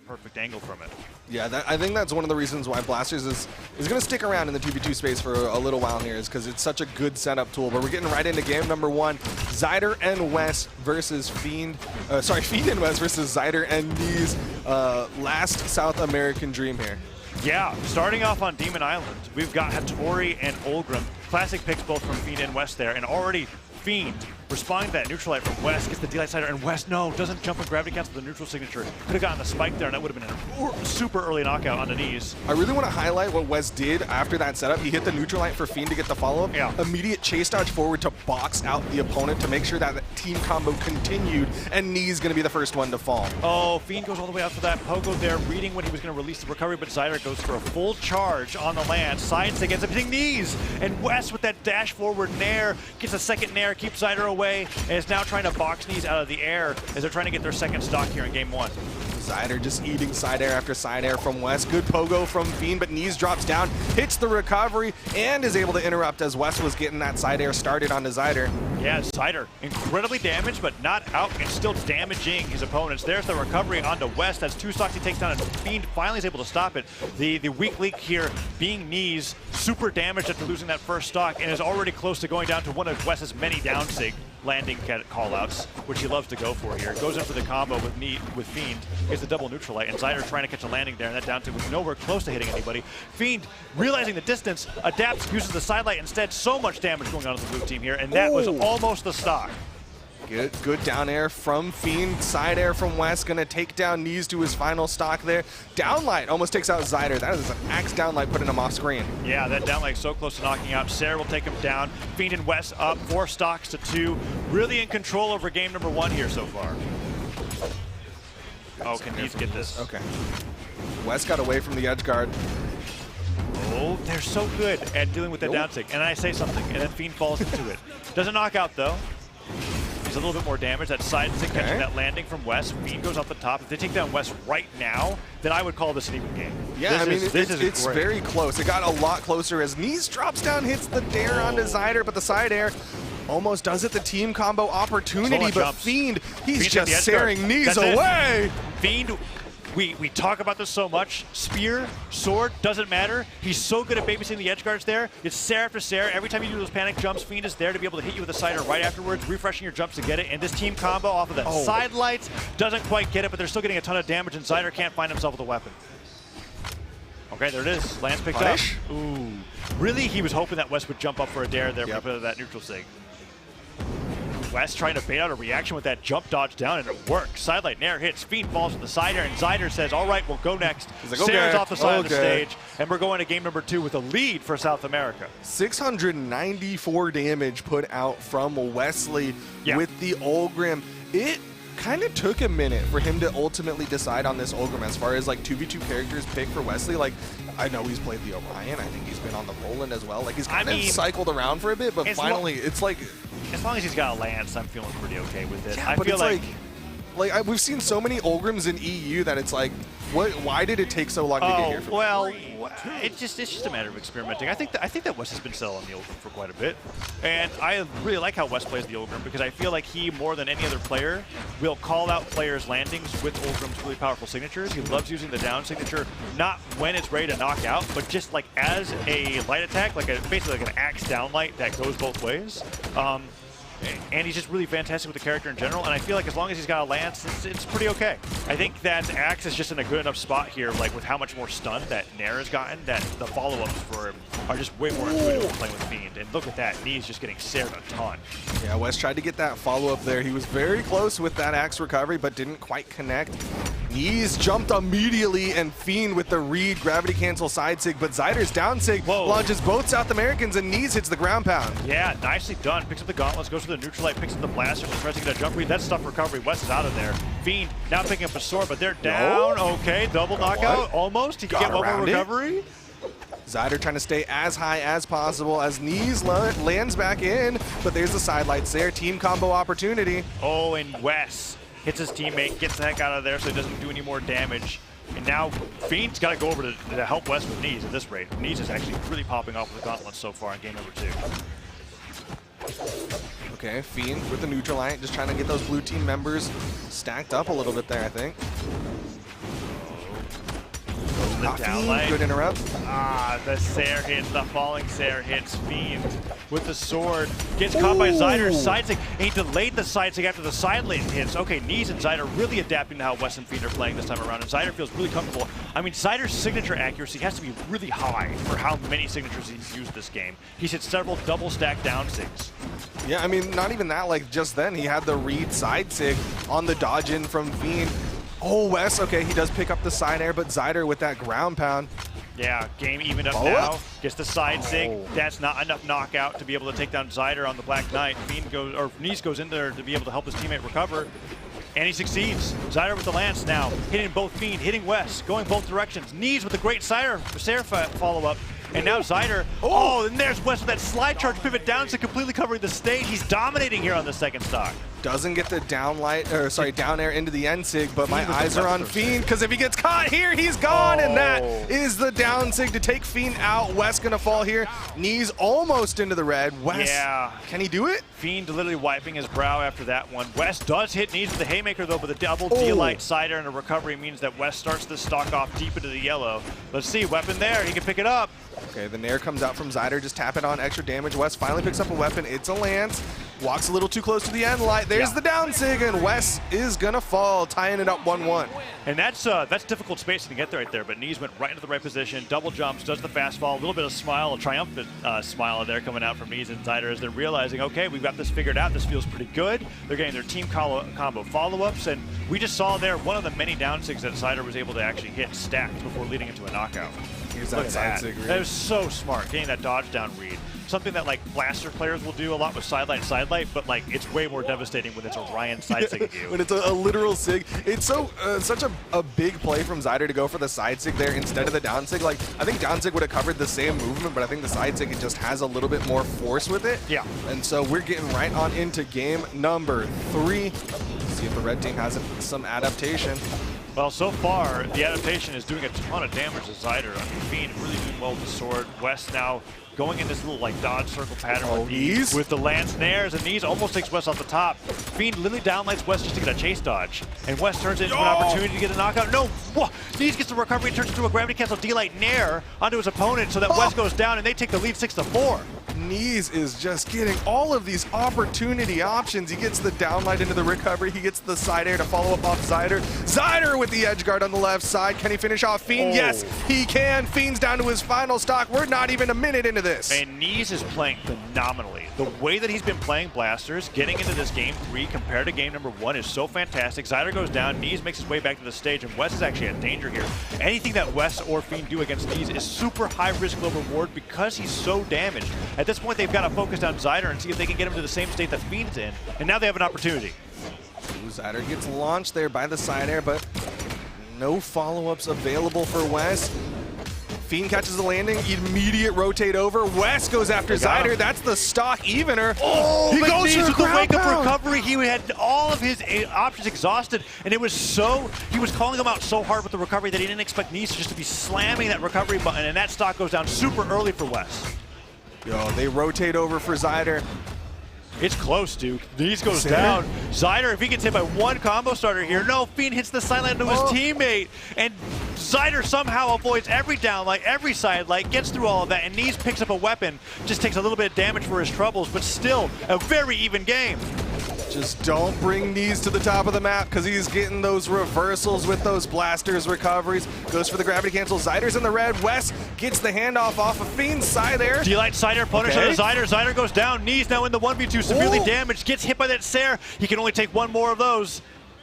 perfect angle from it. Yeah, I think that's one of the reasons why Blasters is going to stick around in the 2v2 space for a little while here, is because it's such a good setup tool. But we're getting right into game number 1. Zyder and Wess versus Fiend. Fiend and Wess versus Zyder and Neeze. Last South American dream here. Yeah, starting off on Demon Island, we've got Hattori and Olgrim. Classic picks both from Fiend and Wess there, and already Fiend responding to that neutral light from Wess, gets the D-Light Zyder, and Wess, no, doesn't jump and gravity cancel the neutral signature. Could have gotten the spike there, and that would have been a super early knockout on the Neeze. I really want to highlight what Wess did after that setup. He hit the neutral light for Fiend to get the follow-up. Yeah. Immediate chase dodge forward to box out the opponent to make sure that the team combo continued, and Neeze going to be the first one to fall. Oh, Fiend goes all the way out for that pogo there, reading when he was going to release the recovery, but Zyder goes for a full charge on the LAN. Sides against him, hitting Neeze, and Wess with that dash forward nair, gets a second nair, keeps Zyder away, and is now trying to box Neeze out of the air as they're trying to get their second stock here in game 1. Zyder just eating side air after side air from Wess. Good pogo from Fiend, but Neeze drops down, hits the recovery, and is able to interrupt as Wess was getting that side air started onto Zyder. Yeah, Zyder incredibly damaged, but not out and still damaging his opponents. There's the recovery onto Wess. That's 2 stocks he takes down, and Fiend finally is able to stop it. The weak link here being Neeze, super damaged after losing that first stock, and is already close to going down to one of Wess's many down sig landing callouts, which he loves to go for here. Goes in for the combo with Fiend, gets the double neutral light, and Zyder trying to catch a landing there, and that down sig was nowhere close to hitting anybody. Fiend, realizing the distance, adapts, uses the sidelight instead. So much damage going on to the blue team here, and that was almost the stock. Good down air from Fiend. Side air from Wess. Going to take down Neeze to his final stock there. Downlight almost takes out Zyder. That is an axe downlight putting him off screen. Yeah, that downlight so close to knocking out. Sarah will take him down. Fiend and Wess up 4 stocks to 2. Really in control over game number 1 here so far. Oh, can Neeze get this? Okay. Wess got away from the edge guard. Oh, they're so good at dealing with that down sig. And I say something, and then Fiend falls into it. Doesn't knock out though. He's a little bit more damage. That side stick catching that landing from Wess. Fiend goes off the top. If they take down Wess right now, then I would call this an even game. Yeah, it's very close. It got a lot closer as Neeze drops down, hits the dare onto Zyder, but the side air almost does it. The team combo opportunity, but Fiend, he's just staring Neeze away. Fiend, we talk about this so much. Spear, sword, doesn't matter. He's so good at babysitting the edge guards there. It's Sarah after Sarah. Every time you do those panic jumps, Fiend is there to be able to hit you with a sider right afterwards, refreshing your jumps to get it. And this team combo off of that side lights doesn't quite get it, but they're still getting a ton of damage, and Zyder can't find himself with a weapon. Okay, there it is. Lance picked up. Ooh. Really, he was hoping that Wess would jump up for a dare there because of that neutral sig. Wess trying to bait out a reaction with that jump dodge down, and it works. Sidelight nair hits. Fiend falls to the side air, and Zyder says, all right, we'll go next. He's like, Sarah's off the side of the stage, and we're going to game number 2 with a lead for South America. 694 damage put out from Wesley with the Olgrim. It kind of took a minute for him to ultimately decide on this Olgrim as far as like 2v2 characters pick for Wesley. Like, I know he's played the Orion. I think he's been on the Roland as well. Like, he's kind of cycled around for a bit, but finally it's like, as long as he's got a Lance, I'm feeling pretty okay with it. Yeah, I feel like we've seen so many Olgrims in EU that it's like, why did it take so long to get here? Well, it's just a matter of experimenting. I think that Wess has been selling the Olgrim for quite a bit, and I really like how Wess plays the Olgrim because I feel like he, more than any other player, will call out players' landings with Olgrim's really powerful signatures. He loves using the down signature, not when it's ready to knock out, but just like as a light attack, like basically like an axe down light that goes both ways. And he's just really fantastic with the character in general, and I feel like as long as he's got a Lance, it's pretty okay. I think that Axe is just in a good enough spot here, like with how much more stun that Nair has gotten, that the follow-ups for him are just way more intuitive when playing with Fiend. And look at that, Neeze just getting sared a ton. Yeah, Wess tried to get that follow-up there. He was very close with that Axe recovery, but didn't quite connect. Neeze jumped immediately, and Fiend with the read, gravity cancel side sig, but Zyder's down sig launches both South Americans, and Neeze hits the ground pound. Yeah, nicely done. Picks up the gauntlets, goes for the neutral light, picks up the blaster, tries to get a jump read. That's stuff recovery. Wess is out of there. Fiend now picking up a sword, but they're down. Okay, double knockout, almost. He can get one more recovery. Zyder trying to stay as high as possible as Neeze lands back in, but there's the sidelights there. Team combo opportunity. Oh, and Wess hits his teammate, gets the heck out of there so he doesn't do any more damage. And now Fiend's got to go over to help Wess with Neeze at this rate. Neeze is actually really popping off with the gauntlets so far in game number 2. Okay, Fiend with the neutral light, just trying to get those blue team members stacked up a little bit there, I think. the downlight. Good interrupt. The Sair hits, the falling Sair hits Fiend with the sword. Gets caught by Zyder, sidesig, and he delayed the sidesig after the side lane hits. Okay, Neeze and Zyder really adapting to how Wess and Fiend are playing this time around, and Zyder feels really comfortable. I mean, Zyder's signature accuracy has to be really high for how many signatures he's used this game. He's hit several double stack down sigs. Yeah, I mean, not even that, like just then he had the read side sig on the dodge in from Fiend. Oh, Wess, okay, he does pick up the side air, but Zyder with that ground pound. Yeah, game evened up now. Gets the side sig. That's not enough knockout to be able to take down Zyder on the Black Knight. Fiend goes, or Neeze goes in there to be able to help his teammate recover. And he succeeds. Zyder with the lance now, hitting both Fiend, hitting Wess, going both directions. Neeze with the great Sair follow-up. And now Zyder, and there's Wess with that slide charge pivot down to completely covering the stage. He's dominating here on the second stock. Doesn't get the down air into the end sig, but my eyes are on Fiend, because if he gets caught here, he's gone, and that is the down sig to take Fiend out. Wess gonna fall here. Neeze almost into the red. Wess, can he do it? Fiend literally wiping his brow after that one. Wess does hit Neeze with the haymaker though, but the double D-light Zyder and a recovery means that Wess starts this stock off deep into the yellow. Let's see, weapon there, he can pick it up. Okay, the nair comes out from Zyder, just tap it on, extra damage. Wess finally picks up a weapon. It's a lance. Walks a little too close to the end light. There's the down sig, and Wess is gonna fall, tying it up 1-1. And that's difficult spacing to get there right there, but Neeze went right into the right position, double jumps, does the fast fall, a little bit of smile, a triumphant smile there coming out from Neeze and Zyder as they're realizing, okay, we've got this figured out, this feels pretty good. They're getting their team combo follow-ups, and we just saw there one of the many down sigs that Zyder was able to actually hit stacked before leading into a knockout. Here's that side sig read. That was so smart, getting that dodge down read. Something that like Blaster players will do a lot with sidelight, but like it's way more devastating when it's a Ryan side sig you. When it's a literal sig. It's so such a big play from Zyder to go for the side sig there instead of the down sig. Like, I think down sig would have covered the same movement, but I think the side sig, it just has a little bit more force with it. Yeah. And so we're getting right on into game number 3. See if the red team has some adaptation. Well, so far, the adaptation is doing a ton of damage to Zyder. I mean, Fiend really doing well with the sword. Wess now going in this little like dodge circle pattern with the lance nairs, and Neeze almost takes Wess off the top. Fiend literally downlights Wess just to get a chase dodge, and Wess turns it into an opportunity to get a knockout. No, Neeze gets the recovery and turns into a gravity cancel D-light nair onto his opponent so that Wess goes down and they take the lead 6-4. Neeze is just getting all of these opportunity options. He gets the downlight into the recovery. He gets the side air to follow up off Zyder. Zyder with the edge guard on the left side. Can he finish off Fiend? Yes, he can. Fiend's down to his final stock. We're not even a minute into this. And Neeze is playing phenomenally. The way that he's been playing Blasters, getting into this game 3 compared to game number 1 is so fantastic. Zyder goes down, Neeze makes his way back to the stage, and Wess is actually at danger here. Anything that Wess or Fiend do against Neeze is super high risk, low reward because he's so damaged. At this point, they've got to focus on Zyder and see if they can get him to the same state that Fiend's in. And now they have an opportunity. Zyder gets launched there by the side air, but no follow-ups available for Wess. Fiend catches the landing, immediate rotate over. Wess goes after Zyder. That's the stock evener. He goes for the wake-up recovery. He had all of his options exhausted, and it was so, he was calling him out so hard with the recovery that he didn't expect Neeze just to be slamming that recovery button, and that stock goes down super early for Wess. Yo, they rotate over for Zyder. It's close, Duke. Neeze goes down. Zyder, if he gets hit by one combo starter here, no, Fiend hits the sideline to his teammate, and Zyder somehow avoids every downlight, every sidelight, gets through all of that, and Neeze picks up a weapon, just takes a little bit of damage for his troubles, but still a very even game. Just don't bring Neeze to the top of the map because he's getting those reversals with those blasters recoveries. Goes for the gravity cancel. Zyder's in the red. Wess gets the handoff off of Fiend's side there. D-light Zyder punish on the Zyder. Zyder goes down. Neeze now in the 1v2, severely damaged. Gets hit by that Sair. He can only take one more of those.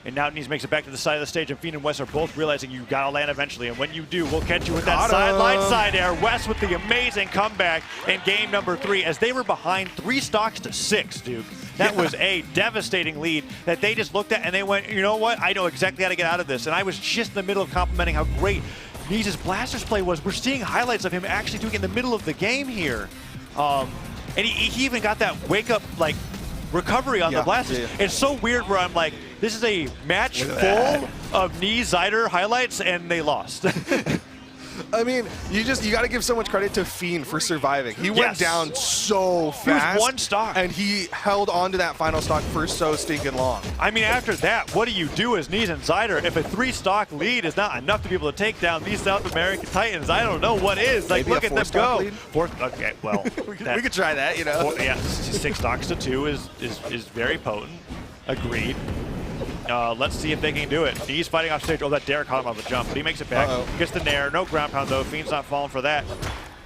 And now Neeze makes it back to the side of the stage, and Fiend and Wess are both realizing you gotta land eventually, and when you do, we'll catch you with that sideline side air. Wess with the amazing comeback in game number 3 as they were behind 3 stocks to 6, Duke. That was a devastating lead that they just looked at and they went, you know what, I know exactly how to get out of this. And I was just in the middle of complimenting how great Neeze's Blasters play was. We're seeing highlights of him actually doing it in the middle of the game here. And he even got that wake-up, like, recovery on the Blasters. It's so weird where I'm like, this is a match full of Neeze Zyder highlights, and they lost. I mean, you got to give so much credit to Fiend for surviving. He went down so fast. He was one stock. And he held on to that final stock for so stinking long. I mean, after that, what do you do as Neeze and Zyder if a 3-stock lead is not enough to be able to take down these South American Titans? I don't know what is. Like, maybe look at them go. Lead? Okay, well. we could try that, you know. Yeah, 6 stocks to 2 is very potent. Agreed. Let's see if they can do it. Neeze fighting off stage. Oh, that dare caught him on the jump, but he makes it back. Gets the nair. No ground pound, though. Fiend's not falling for that.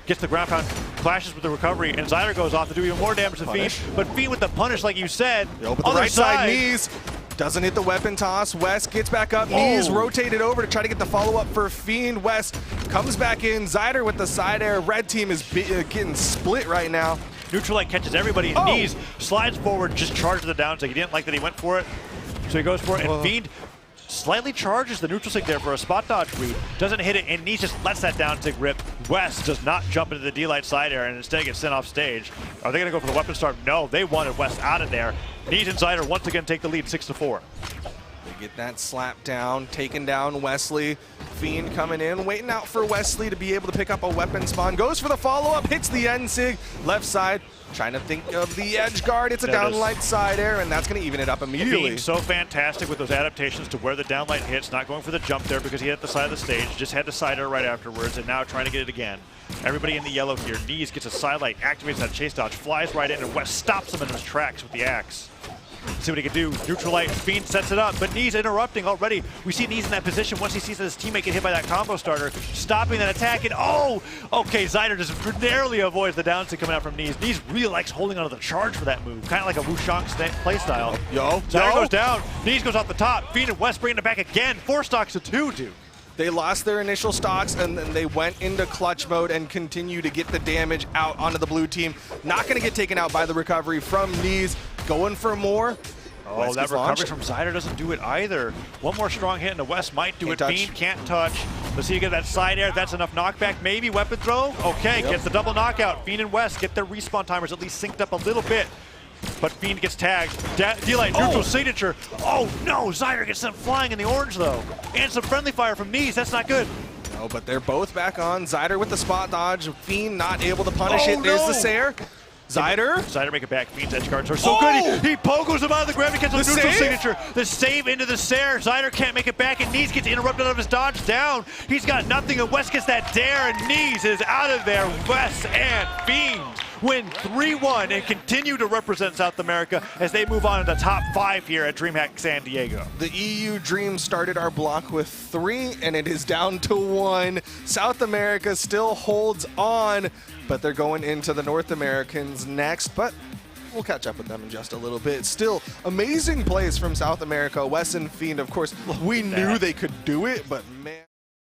Gets the ground pound, clashes with the recovery, and Zyder goes off to do even more damage to Fiend. But Fiend with the punish, like you said. But the right side, Neeze doesn't hit the weapon toss. Wess gets back up. Neeze rotated over to try to get the follow-up for Fiend. Wess comes back in. Zyder with the side air. Red team is getting split right now. Neutral light catches everybody, and Neeze slides forward, just charges the down. So he didn't like that he went for it. So he goes for it, and Fiend slightly charges the neutral sig there for a spot dodge read. Doesn't hit it, and Neeze just lets that down sig rip. Wess does not jump into the D-Light side air and instead gets sent off stage. Are they going to go for the weapon start? No, they wanted Wess out of there. Neeze and Zyder once again take the lead 6-4. They get that slap down, taking down Wesley. Fiend coming in, waiting out for Wesley to be able to pick up a weapon spawn. Goes for the follow-up, hits the end sig, left side. Trying to think of the edge guard. It's a downlight side air, and that's going to even it up immediately. Being so fantastic with those adaptations to where the downlight hits, not going for the jump there because he hit the side of the stage, just had the side air right afterwards, and now trying to get it again. Everybody in the yellow here. Neeze gets a sidelight, activates that chase dodge, flies right in, and Wess stops him in his tracks with the axe. See what he can do. Neutral light, Fiend sets it up, but Neeze interrupting already. We see Neeze in that position once he sees that his teammate get hit by that combo starter, stopping that attack, and okay, Zyder just narrowly avoids the downside coming out from Neeze. Neeze really likes holding onto the charge for that move, kind of like a Wushang playstyle. Zyder goes down, Neeze goes off the top, Fiend and Wess bringing it back again. 4 stocks to 2, dude. They lost their initial stocks, and then they went into clutch mode and continue to get the damage out onto the blue team. Not going to get taken out by the recovery from Neeze. Going for more. Oh, that recovery from Zyder doesn't do it either. One more strong hit, and the Wess might do it. Fiend can't touch. Let's see you get that side air. That's enough knockback. Maybe weapon throw. Okay, gets the double knockout. Fiend and Wess get their respawn timers at least synced up a little bit. But Fiend gets tagged. D-Light neutral signature. Oh no, Zyder gets sent flying in the orange though. And some friendly fire from Neeze. That's not good. No, but they're both back on. Zyder with the spot dodge. Fiend not able to punish it. There's the Sair. Zyder make it back. Fiend's edge guards are so good. He pogos him out of the grab. He gets the neutral signature. The save into the Sair. Zyder can't make it back, and Neeze gets interrupted out of his dodge down. He's got nothing, and Wess gets that dare, and Neeze is out of there. Wess and Fiend win 3-1 and continue to represent South America as they move on to the top 5 here at Dreamhack San Diego. The EU Dream started our block with 3, and it is down to 1. South America still holds on, but they're going into the North Americans next, but we'll catch up with them in just a little bit. Still, amazing plays from South America. Wess and Fiend, of course, we knew they could do it, but man.